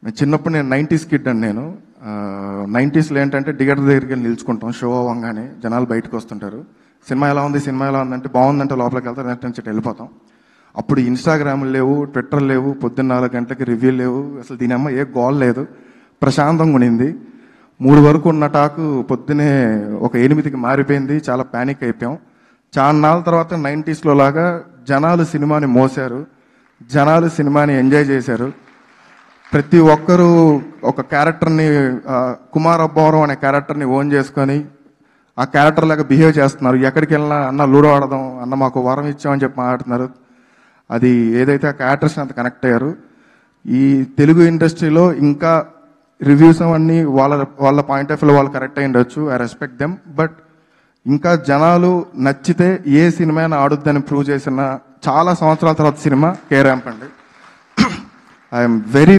చిన్నప్పుడు నేను 90s kid అండి. నేను 90sలో ఏంటంటే థియేటర్ దగ్గరికి వెళ్ళి నిల్చుకుంటాం. షో అవ్వగానే జనాలు బయటకు వస్తుంటారు. సినిమా ఎలా ఉంది, సినిమా ఎలా ఉందంటే బాగుందంటే లోపలికి వెళ్తారు, నెక్స్ట్ నుంచి వెళ్ళిపోతాం. అప్పుడు ఇన్స్టాగ్రామ్లు లేవు, ట్విట్టర్ లేవు, పొద్దున్న 4 గంటలకి రివ్యూలు లేవు. అసలు దీని అమ్మ ఏ గోల్ లేదు, ప్రశాంతంగా ఉండింది. 3 వరకు ఉన్న టాకు పొద్దునే ఒక 8కి మారిపోయింది. చాలా ప్యానిక్ అయిపోయాం. చాలా నాళ్ళ తర్వాత 90sలో లాగా జనాలు సినిమాని మోసారు, జనాలు సినిమాని ఎంజాయ్ చేశారు. ప్రతి ఒక్కరూ ఒక క్యారెక్టర్ని, కుమార్ అబ్బవరం అనే క్యారెక్టర్ని ఓన్ చేసుకొని ఆ క్యారెక్టర్ లాగా బిహేవ్ చేస్తున్నారు. ఎక్కడికి వెళ్ళినా అన్న లూడో ఆడదాం, అన్న మాకు వరం ఇచ్చామని చెప్పి మాట్లాడుతున్నారు. అది ఏదైతే ఆ క్యారెక్టర్స్ అంత కనెక్ట్ అయ్యారు. ఈ తెలుగు ఇండస్ట్రీలో ఇంకా రివ్యూస్ అవన్నీ వాళ్ళ పాయింట్ ఆఫ్ వ్యూలో వాళ్ళు కరెక్ట్ అయి ఉండొచ్చు, ఐ రెస్పెక్ట్ దెమ్. బట్ ఇంకా జనాలు నచ్చితే ఏ సినిమా ఆడుద్దని ప్రూవ్ చేసిన చాలా సంవత్సరాల తర్వాత సినిమా కే ర్యాంప్ అండి. I'm very